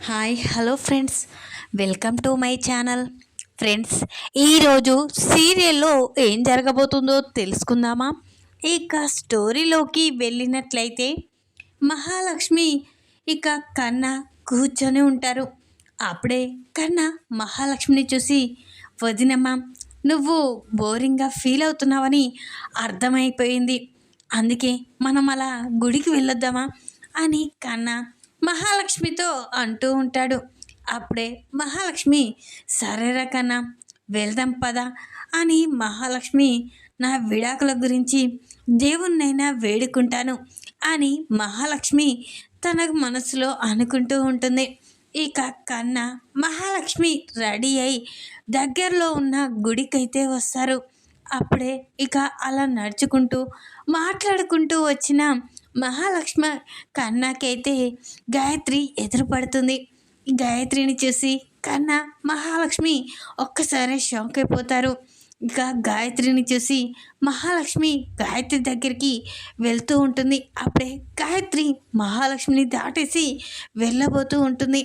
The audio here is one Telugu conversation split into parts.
Hi hello friends, welcome to my channel. Friends, ఈరోజు సీరియల్లో ఏం జరగబోతుందో తెలుసుకుందామా? ఇక స్టోరీలోకి వెళ్ళినట్లయితే మహాలక్ష్మి ఇక కన్నా కూర్చొని ఉంటారు. అప్పుడే కన్నా మహాలక్ష్మిని చూసి, వదినమ్మ, నువ్వు బోరింగ్గా ఫీల్ అవుతున్నావని అర్థమైపోయింది, అందుకే మనం అలా గుడికి వెళ్ళొద్దామా అని కన్నా మహాలక్ష్మితో అంటూ ఉంటాడు. అప్పుడే మహాలక్ష్మి, సరేరా కన్నా, వెళ్దాం పద అని మహాలక్ష్మి, నా విడాకుల గురించి దేవుణ్ణైనా వేడుకుంటాను అని మహాలక్ష్మి తన మనసులో అనుకుంటూ ఉంటుంది. ఇక కన్నా మహాలక్ష్మి రెడీ అయి దగ్గరలో ఉన్న గుడికైతే వస్తారు. అప్పుడే ఇక అలా నడుచుకుంటూ మాట్లాడుకుంటూ వచ్చిన మహాలక్ష్మి కన్నాకైతే గాయత్రి ఎదురుపడుతుంది. గాయత్రిని చూసి కన్నా మహాలక్ష్మి ఒక్కసారి షాక్ అయిపోతారు. ఇక గాయత్రిని చూసి మహాలక్ష్మి గాయత్రి దగ్గరికి వెళ్తూ ఉంటుంది. అప్పుడే గాయత్రి మహాలక్ష్మిని దాటేసి వెళ్ళబోతూ ఉంటుంది.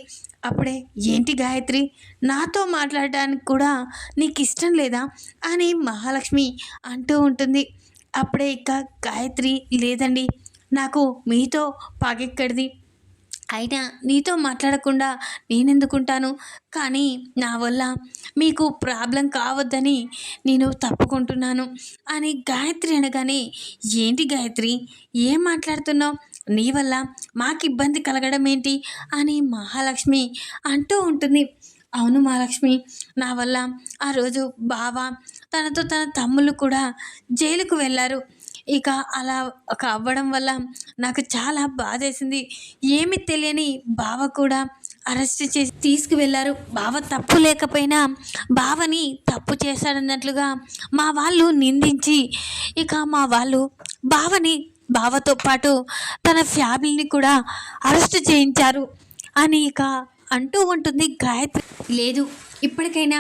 అప్పుడే, ఏంటి గాయత్రి, నాతో మాట్లాడడానికి కూడా నీకు ఇష్టం లేదా అని మహాలక్ష్మి అంటూ ఉంటుంది. అప్పుడే ఇక గాయత్రి, లేదండి, నాకు మీతో పగెక్కడిది, అయినా నీతో మాట్లాడకుండా నేనెందుకుంటాను, కానీ నా వల్ల మీకు ప్రాబ్లం కావద్దని నేను తప్పుకుంటున్నాను అని గాయత్రి అనగానే, ఏంటి గాయత్రి, ఏం మాట్లాడుతున్నావు, నీ వల్ల మాకు ఇబ్బంది కలగడం ఏంటి అని మహాలక్ష్మి అంటూ ఉంటుంది. అవును మహాలక్ష్మి, నా వల్ల ఆ రోజు బావ తనతో తన తమ్ముళ్ళు కూడా జైలుకు వెళ్ళారు. ఇక అలా అవ్వడం వల్ల నాకు చాలా బాధేసింది. ఏమి తెలియని బావ కూడా అరెస్ట్ చేసి తీసుకువెళ్ళారు. బావ తప్పు లేకపోయినా బావని తప్పు చేశాడన్నట్లుగా మా వాళ్ళు నిందించి, ఇక మా వాళ్ళు బావతో పాటు తన ఫ్యామిలీని కూడా అరెస్ట్ చేయించారు అని ఇక అంటూ ఉంటుంది గాయత్రి. లేదు, ఇప్పటికైనా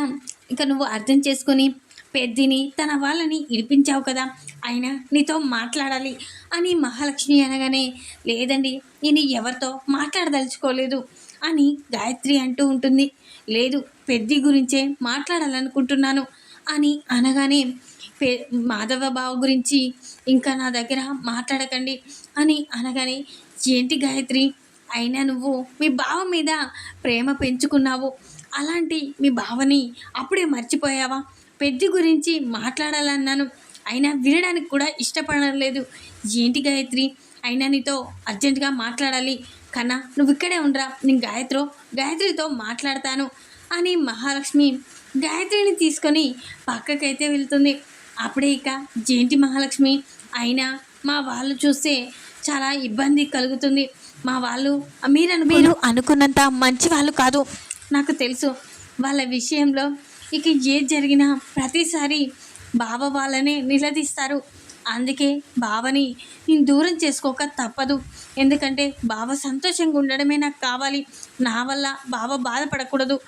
ఇక నువ్వు అర్థం చేసుకొని పెద్దిని తన వాళ్ళని ఇడిపించావు కదా, అయినా నీతో మాట్లాడాలి అని మహాలక్ష్మి అనగానే, లేదండి, నేను ఎవరితో మాట్లాడదలుచుకోలేదు అని గాయత్రి అంటూ ఉంటుంది. లేదు, పెద్ది గురించే మాట్లాడాలనుకుంటున్నాను అని అనగానే, మాధవ బావ గురించి ఇంకా నా దగ్గర మాట్లాడకండి అని అనగానే, ఏంటి గాయత్రి, అయినా నువ్వు మీ బావ మీద ప్రేమ పెంచుకున్నావు, అలాంటి మీ బావని అప్పుడే మర్చిపోయావా? పెద్ది గురించి మాట్లాడాలన్నాను, అయినా వినడానికి కూడా ఇష్టపడడం లేదు. ఏంటి గాయత్రి, అయినా నీతో అర్జెంటుగా మాట్లాడాలి, కన్నా నువ్వు ఇక్కడే ఉండరా, నేను గాయత్రితో మాట్లాడతాను అని మహాలక్ష్మి గాయత్రిని తీసుకొని పక్కకైతే వెళ్తుంది. అప్పుడే ఇక, ఏంటి మహాలక్ష్మి, అయినా మా వాళ్ళు చూస్తే చాలా ఇబ్బంది కలుగుతుంది, మా వాళ్ళు మీరు అనుకున్నంత మంచి వాళ్ళు కాదు, నాకు తెలుసు. వాళ్ళ విషయంలో ఇక ఏది జరిగినా ప్రతిసారి బావ వాళ్ళనే నిలదీస్తారు, అందుకే బావని నేను దూరం చేసుకోక తప్పదు. ఎందుకంటే బావ సంతోషంగా ఉండడమే నాకు కావాలి, నా వల్ల బావ బాధపడకూడదు.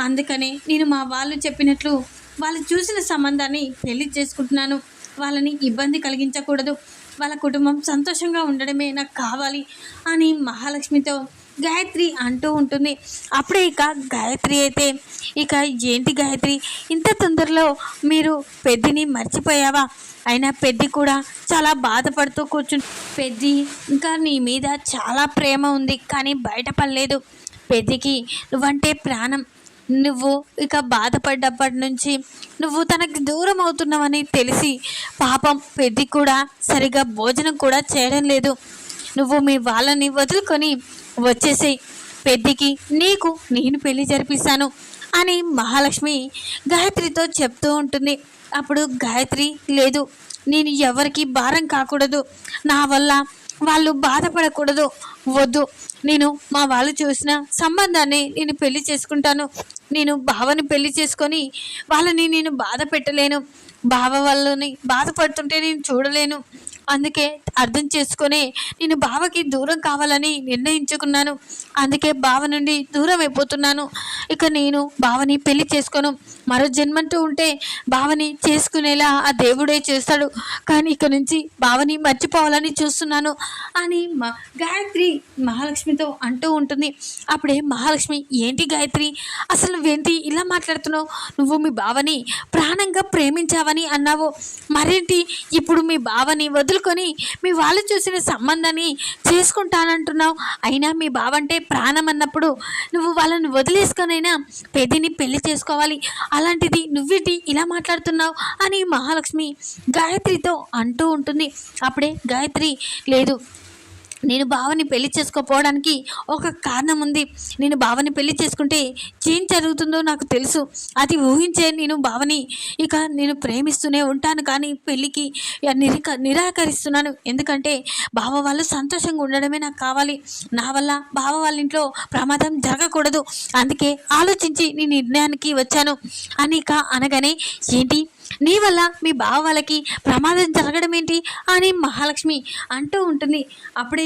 అందుకనే నేను మా వాళ్ళు చెప్పినట్లు వాళ్ళు చూసిన సంబంధాన్ని పెళ్లి చేసుకుంటున్నాను. వాళ్ళని ఇబ్బంది కలిగించకూడదు, వాళ్ళ కుటుంబం సంతోషంగా ఉండడమే నాకు కావాలి అని మహాలక్ష్మితో గాయత్రి అంటూ ఉంటుంది. అప్పుడే ఇక గాయత్రి అయితే, ఇక ఏంటి గాయత్రి, ఇంత తొందరలో మీరు పెద్దిని మర్చిపోయావా? అయినా పెద్ది కూడా చాలా బాధపడుతూ పెద్ది ఇంకా నీ మీద చాలా ప్రేమ ఉంది, కానీ బయటపడలేదు. పెద్దికి నువ్వంటే ప్రాణం. నువ్వు ఇక బాధపడ్డప్పటి నుంచి నువ్వు తనకి దూరం అవుతున్నావని తెలిసి పాపం పెద్ది కూడా సరిగా భోజనం కూడా చేయడం లేదు. నువ్వు మీ వాళ్ళని వదులుకొని వచ్చేసేయి, పెద్దికి నీకు నేను పెళ్లి జరిపిస్తాను అని మహాలక్ష్మి గాయత్రితో చెప్తూ ఉంటుంది. అప్పుడు గాయత్రి, లేదు, నేను ఎవరికి భారం కాకూడదు, నా వల్ల వాళ్ళు బాధపడకూడదు, వద్దు, నేను మా వాళ్ళు చూసిన సంబంధాన్ని నేను పెళ్లి చేసుకుంటాను. నేను బావని పెళ్లి చేసుకొని వాళ్ళని నేను బాధ పెట్టలేను, బావ వాళ్ళని బాధపడుతుంటే నేను చూడలేను, అందుకే అర్థం చేసుకొని నేను బావకి దూరం కావాలని నిర్ణయించుకున్నాను, అందుకే బావ నుండి దూరం అయిపోతున్నాను. ఇక నేను బావని పెళ్లి చేసుకోను, మరో జన్మంటూ ఉంటే బావని చేసుకునేలా ఆ దేవుడే చేస్తాడు, కానీ ఇక నుంచి బావని మర్చిపోవాలని చూస్తున్నాను అని గాయత్రి మహాలక్ష్మితో అంటూ ఉంటుంది. అప్పుడే మహాలక్ష్మి, ఏంటి గాయత్రి, అసలు నువ్వేంటి ఇలా మాట్లాడుతున్నావు? నువ్వు మీ బావని ప్రాణంగా ప్రేమించావని అన్నావు, మరేంటి ఇప్పుడు మీ బావని వదులుకొని మీ వాళ్ళు చూసిన సంబంధాన్ని చేసుకుంటానంటున్నావు? అయినా మీ బావంటే ప్రాణం అన్నప్పుడు నువ్వు వాళ్ళని వదిలేసుకొనైనా పెద్దిని పెళ్లి చేసుకోవాలి, అలాంటిది నువ్వేంటి ఇలా మాట్లాడుతున్నావు అని మహాలక్ష్మి గాయత్రితో అంటూ ఉంటుంది. అప్పుడే గాయత్రి, లేదు, నేను బావని పెళ్లి చేసుకోపోవడానికి ఒక కారణం ఉంది. నేను బావని పెళ్లి చేసుకుంటే ఏం జరుగుతుందో నాకు తెలుసు. అది ఊహించే నేను బావని నేను ప్రేమిస్తూనే ఉంటాను, కానీ పెళ్ళికి నిరాకరిస్తున్నాను. ఎందుకంటే బావ వాళ్ళు సంతోషంగా ఉండడమే నాకు కావాలి. నా వల్ల బావ వాళ్ళ ఇంట్లో ప్రమాదం జరగకూడదు. అందుకే ఆలోచించి నీ నిర్ణయానికి వచ్చాను అని అనగానే, ఏంటి నీ వల్ల మీ బావ వాళ్ళకి ప్రమాదం జరగడం ఏంటి అని మహాలక్ష్మి అంటూ ఉంటుంది. అప్పుడే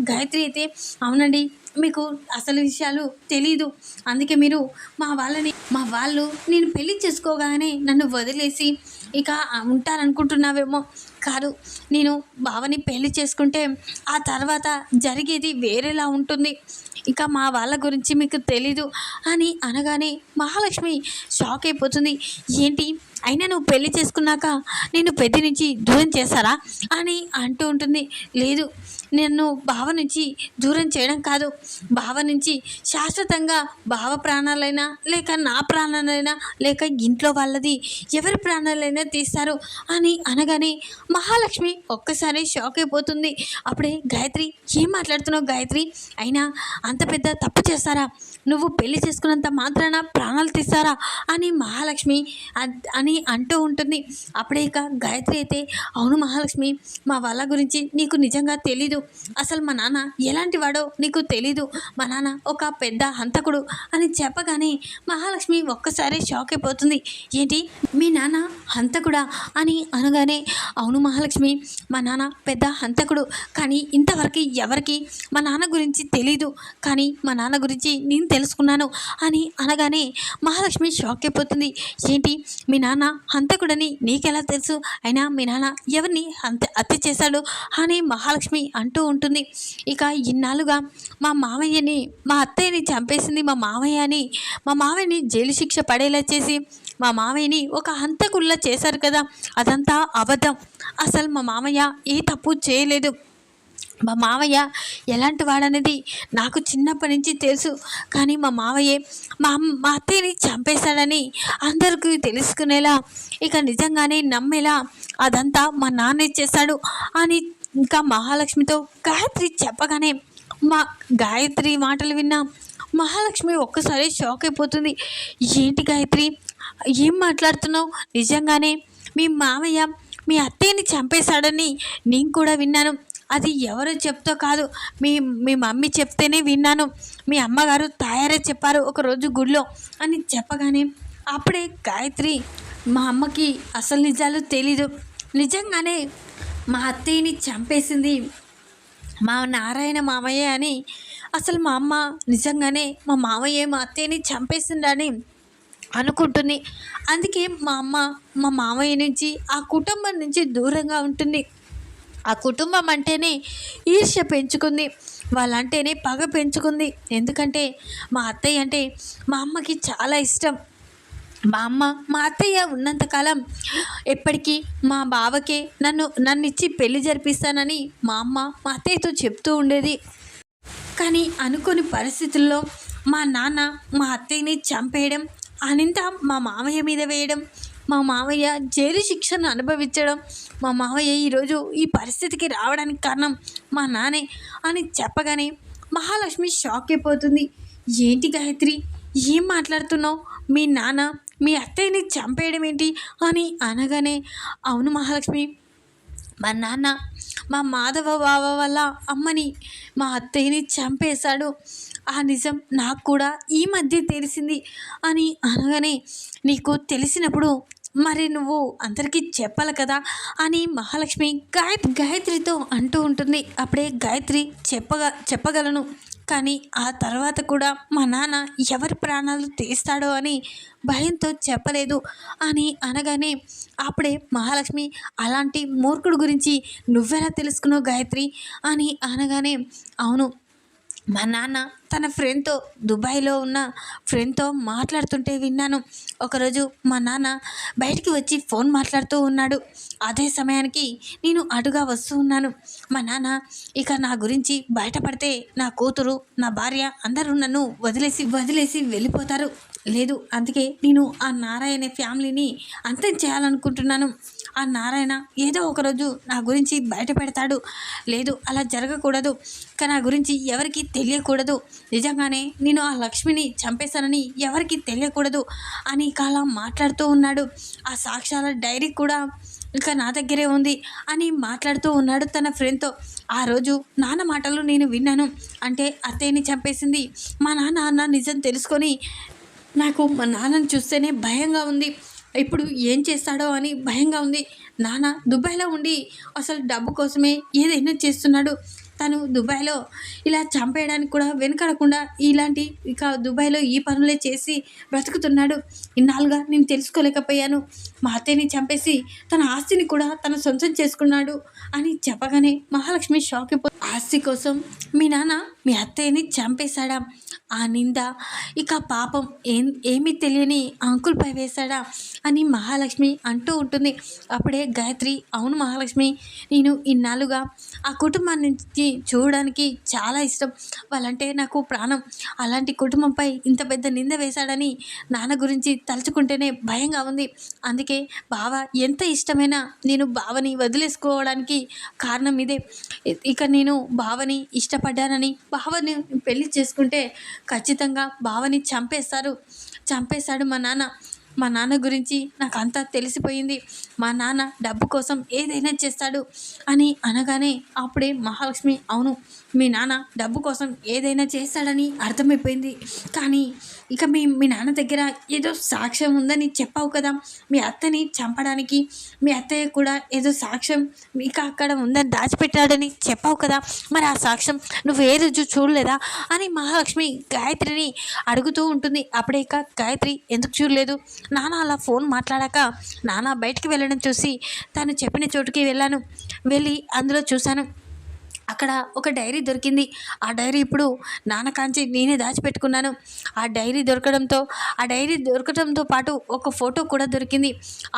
గాయత్రి అయితే, అవునండి, మీకు అసలు విషయాలు తెలీదు, అందుకే మీరు మా వాళ్ళు నేను పెళ్లి చేసుకోగానే నన్ను వదిలేసి ఉంటారనుకుంటున్నావేమో. కాదు, నేను బావని పెళ్లి చేసుకుంటే ఆ తర్వాత జరిగేది వేరేలా ఉంటుంది. మా వాళ్ళ గురించి మీకు తెలీదు అని అనగానే మహాలక్ష్మి షాక్ అయిపోతుంది. ఏంటి, అయినా నువ్వు పెళ్లి చేసుకున్నాక నేను పెద్ద నుంచి దూరం చేశారా అని అంటూ ఉంటుంది. లేదు, నన్ను బావ నుంచి దూరం చేయడం కాదు, బావ నుంచి శాశ్వతంగా బావ ప్రాణాలైనా లేక నా ప్రాణాలైనా లేక ఇంట్లో వాళ్ళది ఎవరి ప్రాణాలైనా తీస్తారు అని అనగానే మహాలక్ష్మి ఒక్కసారి షాక్ అయిపోతుంది. అప్పుడే గాయత్రి, ఏం మాట్లాడుతున్నావు గాయత్రి, అయినా అంత పెద్ద తప్పు చేస్తారా? నువ్వు పెళ్లి చేసుకున్నంత మాత్రాన ప్రాణాలు తీస్తారా అని మహాలక్ష్మి అని అంటూ ఉంటుంది. అప్పుడే గాయత్రి అయితే, అవును మహాలక్ష్మి, మా వాళ్ళ గురించి నీకు నిజంగా తెలీదు. అసలు మా నాన్న ఎలాంటి వాడో నీకు తెలీదు. మా నాన్న ఒక పెద్ద హంతకుడు అని చెప్పగానే మహాలక్ష్మి ఒక్కసారి షాక్ అయిపోతుంది. ఏంటి, మీ నాన్న హంతకుడా అని అనగానే, అవును మహాలక్ష్మి, మా నాన్న పెద్ద హంతకుడు, కానీ ఇంతవరకు ఎవరికి మా నాన్న గురించి తెలీదు, కానీ మా నాన్న గురించి నేను తెలుసుకున్నాను అని అనగానే మహాలక్ష్మి షాక్ అయిపోతుంది. ఏంటి, మీ నాన్న హంతకుడని నీకెలా తెలుసు? అయినా మీ నాన్న ఎవరిని హత్య చేశాడు అని మహాలక్ష్మి అంటూ ఉంటుంది. ఇన్నాళ్ళుగా మా మామయ్యని, మా అత్తయ్యని చంపేసింది మా మామయ్య అని మా మామయ్యని జైలు శిక్ష పడేలా చేసి మా మామయ్యని ఒక హంతకుల్లా చేశారు కదా, అదంతా అబద్ధం. అసలు మా మామయ్య ఏ తప్పు చేయలేదు. మా మావయ్య ఎలాంటి వాడనేది నాకు చిన్నప్పటి నుంచి తెలుసు, కానీ మా మావయ్యే మా అత్తయ్యని చంపేశాడని అందరికీ తెలుసుకునేలా నిజంగానే నమ్మేలా అదంతా మా నాన్నే చేశాడు అని మహాలక్ష్మితో గాయత్రి చెప్పగానే మా గాయత్రి మాటలు విన్నా మహాలక్ష్మి ఒక్కసారి షాక్ అయిపోతుంది. ఏంటి గాయత్రి, ఏం మాట్లాడుతున్నావు? నిజంగానే మీ మావయ్య మీ అత్తయ్యని చంపేశాడని నేను కూడా విన్నాను. అది ఎవరో చెప్తో కాదు, మీ మమ్మీ చెప్తేనే విన్నాను. మీ అమ్మగారు తాయారే చెప్పారు ఒకరోజు గుడిలో అని చెప్పగానే అప్పుడే గాయత్రి, మా అమ్మకి అసలు నిజాలు తెలీదు. నిజంగానే మా అత్తయ్యని చంపేసింది మా నారాయణ మామయ్య అని, అసలు మా అమ్మ నిజంగానే మా మామయ్య మా అత్తయ్యని చంపేసిందని అనుకుంటుంది. అందుకే మా అమ్మ మా మామయ్య నుంచి ఆ కుటుంబం నుంచి దూరంగా ఉంటుంది. ఆ కుటుంబం అంటేనే ఈర్ష్య పెంచుకుంది, వాళ్ళంటేనే పగ పెంచుకుంది. ఎందుకంటే మా అత్తయ్య అంటే మా అమ్మకి చాలా ఇష్టం. మా అత్తయ్య ఉన్నంతకాలం ఎప్పటికీ మా బావకే నన్ను ఇచ్చి పెళ్లి జరిపిస్తానని మా అమ్మ మా అత్తయ్యతో చెప్తూ ఉండేది. కానీ అనుకోని పరిస్థితుల్లో మా నాన్న మా అత్తయ్యని చంపేయడం, అనింత మా మామయ్య మీద వేయడం, మా మామయ్య జైలు శిక్షను అనుభవించడం, మా మామయ్య ఈరోజు ఈ పరిస్థితికి రావడానికి కారణం మా నాన్నే అని చెప్పగానే మహాలక్ష్మి షాక్ అయిపోతుంది. ఏంటి గాయత్రి, ఏం మాట్లాడుతున్నావు? మీ నాన్న మీ అత్తయ్యని చంపేయడం ఏంటి అని అనగానే, అవును మహాలక్ష్మి, మా నాన్న మా మాధవ బావ వల్ల అమ్మని మా అత్తయ్యని చంపేశాడు. ఆ నిజం నాకు కూడా ఈ మధ్య తెలిసింది అని అనగానే, నీకు తెలిసినప్పుడు మరి నువ్వు అందరికీ చెప్పాలి కదా అని మహాలక్ష్మి గాయత్రితో అంటూ ఉంటుంది. అప్పుడే గాయత్రి చెప్పగలను, కానీ ఆ తర్వాత కూడా మా నాన్న ఎవరి ప్రాణాలు తీస్తాడో అని భయంతో చెప్పలేదు అని అనగానే అప్పుడే మహాలక్ష్మి, అలాంటి మూర్ఖుడు గురించి నువ్వెలా తెలుసుకున్నావు గాయత్రి అని అనగానే, అవును, మా నాన్న తన ఫ్రెండ్తో, దుబాయ్లో ఉన్న ఫ్రెండ్తో మాట్లాడుతుంటే విన్నాను. ఒకరోజు మా నాన్న బయటికి వచ్చి ఫోన్ మాట్లాడుతూ ఉన్నాడు. అదే సమయానికి నేను అటుగా వస్తూ ఉన్నాను. మా నాన్న ఇక నా గురించి బయటపడితే నా కూతురు, నా భార్య అందరూ నన్ను వదిలేసి వెళ్ళిపోతారు. లేదు, అందుకే నేను ఆ నారాయణ ఫ్యామిలీని అంతం చేయాలనుకుంటున్నాను. ఆ నారాయణ ఏదో ఒకరోజు నా గురించి బయట పెడతాడు. లేదు, అలా జరగకూడదు. ఇక నా గురించి ఎవరికి తెలియకూడదు. నిజంగానే నేను ఆ లక్ష్మిని చంపేశానని ఎవరికి తెలియకూడదు అని ఇక అలా మాట్లాడుతూ ఉన్నాడు. ఆ సాక్ష్యాల డైరీ కూడా ఇక నా దగ్గరే ఉంది అని మాట్లాడుతూ ఉన్నాడు తన ఫ్రెండ్తో. ఆ రోజు నాన్న మాటలు నేను విన్నాను. అంటే అత్తయ్యని చంపేసింది మా నాన్న అన్న నిజం తెలుసుకొని నాకు మా నాన్నని చూస్తేనే భయంగా ఉంది. ఇప్పుడు ఏం చేస్తాడో అని భయంగా ఉంది. నాన్న దుబాయ్లో ఉండి అసలు డబ్బు కోసమే ఏదైనా చేస్తున్నాడు. తను దుబాయ్లో ఇలా చంపేయడానికి కూడా వెనకడకుండా ఇలాంటి ఇక దుబాయ్లో ఈ పనులే చేసి బ్రతుకుతున్నాడు. ఇన్నాళ్ళుగా నేను తెలుసుకోలేకపోయాను. మా అత్తయ్యని చంపేసి తన ఆస్తిని కూడా తన సొంతం చేసుకున్నాడు అని చెప్పగానే మహాలక్ష్మి షాక్ అయిపోయి, ఆస్తి కోసం మీ నాన్న మీ అత్తయ్యని చంపేశాడా? ఆ నింద ఇక పాపం ఏమీ తెలియని అంకుల్పై వేశాడా అని మహాలక్ష్మి అంటూ ఉంటుంది. అప్పుడే గాయత్రి, అవును మహాలక్ష్మి, నేను ఇన్నాళ్ళుగా ఆ కుటుంబాన్ని చూడడానికి చాలా ఇష్టం. వాళ్ళంటే నాకు ప్రాణం. అలాంటి కుటుంబంపై ఇంత పెద్ద నింద వేశాడని నాన్న గురించి తలుచుకుంటేనే భయంగా ఉంది. అందుకే బావ ఎంత ఇష్టమైనా నేను బావని వదిలేసుకోవడానికి కారణం ఇదే. ఇక నేను బావని ఇష్టపడ్డానని, బావని పెళ్లి చేసుకుంటే ఖచ్చితంగా బావని చంపేశాడు మా నాన్న గురించి నాకు అంతా తెలిసిపోయింది. మా నాన్న డబ్బు కోసం ఏదైనా చేస్తాడు అని అనగానే అప్పుడే మహాలక్ష్మి, అవును, మీ నాన్న డబ్బు కోసం ఏదైనా చేస్తాడని అర్థమైపోయింది. కానీ ఇక మీ నాన్న దగ్గర ఏదో సాక్ష్యం ఉందని చెప్పావు కదా, మీ అత్తని చంపడానికి మీ అత్తయ్య కూడా ఏదో సాక్ష్యం ఇక అక్కడ ఉందని దాచిపెట్టాడని చెప్పావు కదా, మరి ఆ సాక్ష్యం నువ్వు ఏ రోజు చూడలేదా అని మహాలక్ష్మి గాయత్రిని అడుగుతూ ఉంటుంది. అప్పుడే ఇక గాయత్రి, ఎందుకు చూడలేదు? నాన్న అలా ఫోన్ మాట్లాడాక నాన్న బయటికి వెళ్ళడం చూసి తను చెప్పిన చోటుకి వెళ్ళి అందులో చూశాను. అక్కడ ఒక డైరీ దొరికింది. ఆ డైరీ ఇప్పుడు నాన్న కాంచి నేనే దాచిపెట్టుకున్నాను. ఆ డైరీ దొరకడంతో పాటు ఒక ఫోటో కూడా దొరికింది.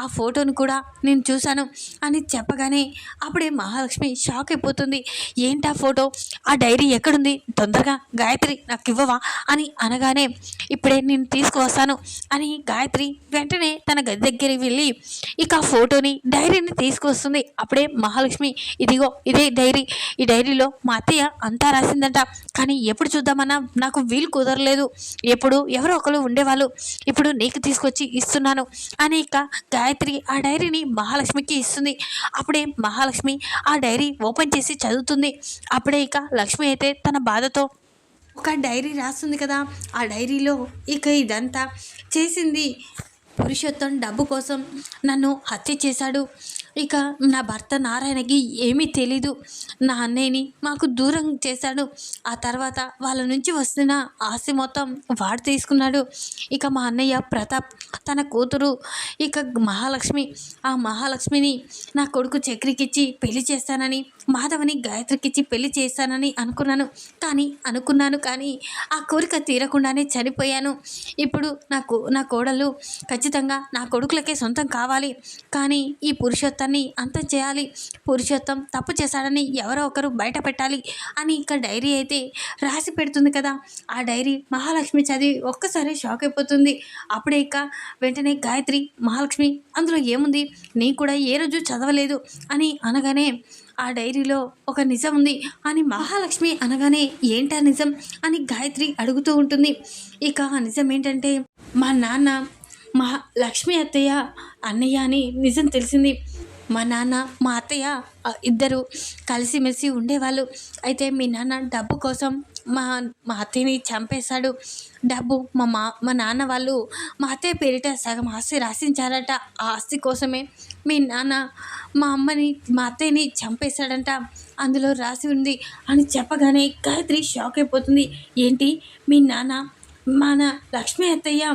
ఆ ఫోటోను కూడా నేను చూశాను అని చెప్పగానే అప్పుడే మహాలక్ష్మి షాక్ అయిపోతుంది. ఏంటి ఆ ఫోటో, ఆ డైరీ ఎక్కడుంది, తొందరగా గాయత్రి నాకు ఇవ్వవా అని అనగానే, ఇప్పుడే నేను తీసుకువస్తాను అని గాయత్రి వెంటనే తన గది దగ్గరికి వెళ్ళి ఇక ఆ ఫోటోని, డైరీని తీసుకువస్తుంది. అప్పుడే మహాలక్ష్మి, ఇదిగో ఇదే డైరీ. ఈ డైరీలో మా అత్తయ్య అంతా రాసిందంట. కానీ ఎప్పుడు చూద్దామన్నా నాకు వీలు కుదరలేదు. ఎప్పుడు ఎవరో ఒకరు ఉండేవాళ్ళు. ఇప్పుడు నీకు తీసుకొచ్చి ఇస్తున్నాను అని ఇక గాయత్రి ఆ డైరీని మహాలక్ష్మికి ఇస్తుంది. అప్పుడే మహాలక్ష్మి ఆ డైరీ ఓపెన్ చేసి చదువుతుంది. అప్పుడే ఇక లక్ష్మి అయితే తన బాధతో ఒక డైరీ రాస్తుంది కదా, ఆ డైరీలో ఇక ఇదంతా చేసింది పురుషోత్తం డబ్బు కోసం నన్ను హత్య చేశాడు. ఇక నా భర్త నారాయణకి ఏమీ తెలీదు. నా అన్నయ్యని మాకు దూరం చేశాడు. ఆ తర్వాత వాళ్ళ నుంచి వస్తున్న ఆస్తి మొత్తం వాడు తీసుకున్నాడు. ఇక మా అన్నయ్య ప్రతాప్ తన కూతురు ఇక ఆ మహాలక్ష్మిని నా కొడుకు చక్రికిచ్చి పెళ్లి చేస్తానని, మాధవని గాయత్రికిచ్చి పెళ్లి చేస్తానని అనుకున్నాను కానీ ఆ కోరిక తీరకుండానే చనిపోయాను. ఇప్పుడు నా కోడలు ఖచ్చితంగా నా కొడుకులకే సొంతం కావాలి. కానీ ఈ పురుషోత్తాన్ని అంతం చేయాలి. పురుషోత్తం తప్పు చేశాడని ఎవరో ఒకరు బయట పెట్టాలి అని ఇక డైరీ అయితే రాసి పెడుతుంది కదా. ఆ డైరీ మహాలక్ష్మి చదివి ఒక్కసారి షాక్ అయిపోతుంది. అప్పుడే ఇక వెంటనే గాయత్రి, మహాలక్ష్మి అందులో ఏముంది, నీ కూడా ఏ రోజు చదవలేదు అని అనగానే, ఆ డైరీలో ఒక నిజం ఉంది అని మహాలక్ష్మి అనగానే, ఏంటా నిజం అని గాయత్రి అడుగుతూ ఉంటుంది. ఇక ఆ నిజం ఏంటంటే, మా నాన్న లక్ష్మి అత్తయ్య అన్నయ్య అని నిజం తెలిసింది. మా నాన్న మా అత్తయ్య ఇద్దరు కలిసిమెలిసి ఉండేవాళ్ళు. అయితే మీ నాన్న డబ్బు కోసం మా మా అత్తయ్యని చంపేశాడు. డబ్బు మా నాన్న వాళ్ళు మా అత్తయ్య పేరిట సగం ఆస్తి రాసించారట. ఆ ఆస్తి కోసమే మీ నాన్న మా అత్తయ్యని చంపేశాడంట. అందులో రాసి ఉంది అని చెప్పగానే గాయత్రి షాక్ అయిపోతుంది. ఏంటి మీ నాన్న మన లక్ష్మీ అత్తయ్య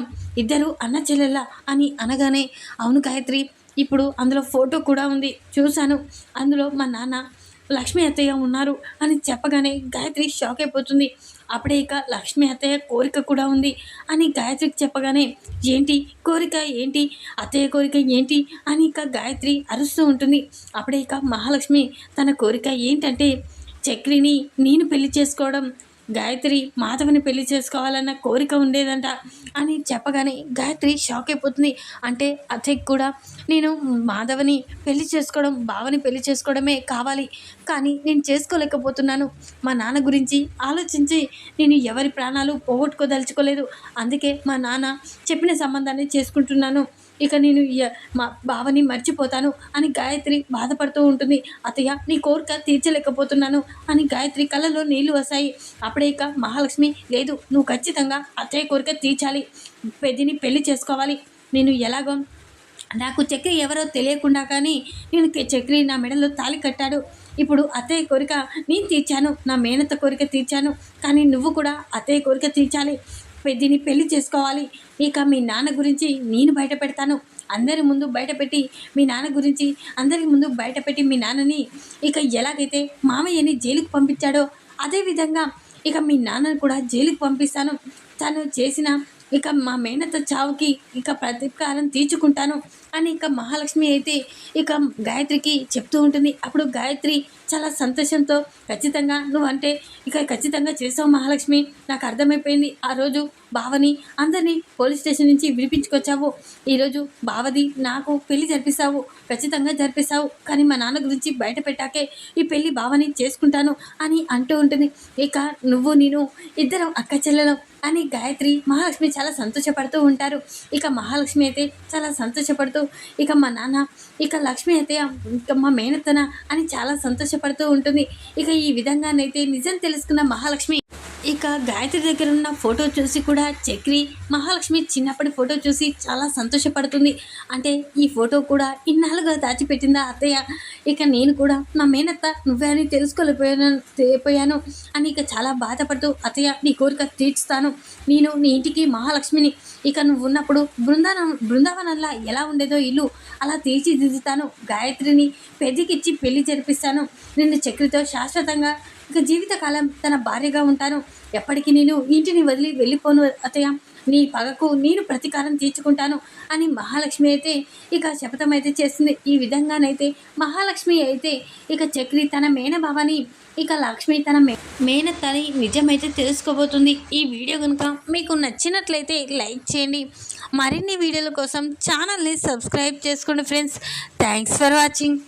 ఇద్దరు అన్న చెల్లెళ్ళ అని అనగానే, అవును గాయత్రి, ఇప్పుడు అందులో ఫోటో కూడా ఉంది, చూశాను, అందులో మా నాన్న లక్ష్మీ అత్తయ్య ఉన్నారు అని చెప్పగానే గాయత్రి షాక్ అయిపోతుంది. అప్పుడే ఇక లక్ష్మీ అత్తయ్య కోరిక కూడా ఉంది అని గాయత్రికి చెప్పగానే, ఏంటి కోరిక, ఏంటి అత్తయ్య కోరిక ఏంటి అని ఇక గాయత్రి అరుస్తూ ఉంటుంది. అప్పుడే ఇక మహాలక్ష్మి తన కోరిక ఏంటంటే చక్రిని నేను పెళ్లి చేసుకోవడం, గాయత్రి మాధవని పెళ్లి చేసుకోవాలన్న కోరిక ఉండేదంట అని చెప్పగానే గాయత్రి షాక్ అయిపోతుంది. అంటే అత్తయ్యకి కూడా నేను మాధవని పెళ్లి చేసుకోవడం, బావని పెళ్లి చేసుకోవడమే కావాలి, కానీ నేను చేసుకోలేకపోతున్నాను. మా నాన్న గురించి ఆలోచించి నేను ఎవరి ప్రాణాలు పోగొట్టుకోదలుచుకోలేదు. అందుకే మా నాన్న చెప్పిన సంబంధాన్ని చేసుకుంటున్నాను. ఇక నేను మా బావని మర్చిపోతాను అని గాయత్రి బాధపడుతూ ఉంటుంది. అత్తయ్య, నీ కోరిక తీర్చలేకపోతున్నాను అని గాయత్రి కళ్ళలో నీళ్లు వస్తాయి. అప్పుడే ఇక మహాలక్ష్మి, లేదు, నువ్వు ఖచ్చితంగా అత్తయ్య కోరిక తీర్చాలి, పెద్దిని పెళ్లి చేసుకోవాలి. నేను ఎలాగో నాకు చక్రి ఎవరో తెలియకుండా కానీ నేను చక్రి నా మెడలో తాళి కట్టాడు. ఇప్పుడు అత్తయ్య కోరిక నేను తీర్చాను, నా మేనత్త కోరిక తీర్చాను, కానీ నువ్వు కూడా అత్తయ్య కోరిక తీర్చాలి, పెద్దిని పెళ్లి చేసుకోవాలి. ఇక మీ నాన్న గురించి నేను బయట పెడతాను, అందరి ముందు బయటపెట్టి మీ నాన్న గురించి అందరి ముందు బయటపెట్టి మీ నాన్నని ఇక ఎలాగైతే మామయ్యని జైలుకు పంపించాడో అదేవిధంగా ఇక మీ నాన్నని కూడా జైలుకి పంపిస్తాను. తను చేసిన ఇక మా మేనత్త చావుకి ఇక ప్రతీకారం తీర్చుకుంటాను అని ఇక మహాలక్ష్మి అయితే ఇక గాయత్రికి చెప్తూ ఉంటుంది. అప్పుడు గాయత్రి చాలా సంతోషంతో, ఖచ్చితంగా నువ్వంటే ఇక ఖచ్చితంగా చేసావు మహాలక్ష్మి, నాకు అర్థమైపోయింది. ఆ రోజు బావని అందరినీ పోలీస్ స్టేషన్ నుంచి విడిపించుకొచ్చావు, ఈరోజు బావది నాకు పెళ్లి జరిపిస్తావు, ఖచ్చితంగా జరిపిస్తావు, కానీ మా నాన్న గురించి బయట పెట్టాకే ఈ పెళ్లి బావని చేసుకుంటాను అని అంటూ ఉంటుంది. ఇక నువ్వు నేను ఇద్దరం అక్క చెల్లెలం అని గాయత్రి మహాలక్ష్మి చాలా సంతోషపడుతూ ఉంటారు. ఇక మహాలక్ష్మి అయితే చాలా సంతోషపడుతూ ఇక మా నాన్న ఇక లక్ష్మి అయితే ఇక మా మేనత్తన అని చాలా సంతోషపడుతూ ఉంటుంది. ఇక ఈ విధంగానైతే నిజం తెలుసుకున్న మహాలక్ష్మి ఇక గాయత్రి దగ్గర ఉన్న ఫోటో చూసి కూడా చక్రి మహాలక్ష్మి చిన్నప్పటి ఫోటో చూసి చాలా సంతోషపడుతుంది. అంటే ఈ ఫోటో కూడా ఇన్నాళ్ళుగా దాచిపెట్టిందా అత్తయ్య, ఇక నేను కూడా నా మేనత్త నువ్వే అని తెలియపోయాను అని ఇక చాలా బాధపడుతూ, అత్తయ్య నీ కోరిక తీర్చుతాను, నేను నీ ఇంటికి మహాలక్ష్మిని, ఇక నువ్వు ఉన్నప్పుడు బృందావనంలా ఎలా ఉండేదో ఇల్లు అలా తీర్చిదిద్దుతాను, గాయత్రిని పెద్దకిచ్చి పెళ్లి జరిపిస్తాను, నిన్ను చక్రితో శాశ్వతంగా ఇక జీవితకాలం తన భార్యగా ఉంటాను, ఎప్పటికీ నేను ఇంటిని వదిలి వెళ్ళిపోను అత్తయ్య, నీ పగకు నేను ప్రతీకారం తీర్చుకుంటాను అని మహాలక్ష్మి అయితే ఇక శపథం అయితే చేస్తుంది. ఈ విధంగానైతే మహాలక్ష్మి అయితే ఇక చక్రి తన మేనభావని ఇక లక్ష్మి తన మేనత్తని నిజమైతే తెలుసుకోబోతుంది. ఈ వీడియో కనుక మీకు నచ్చినట్లయితే లైక్ చేయండి, మరిన్ని వీడియోల కోసం ఛానల్ని సబ్స్క్రైబ్ చేసుకోండి ఫ్రెండ్స్. Thanks for watching.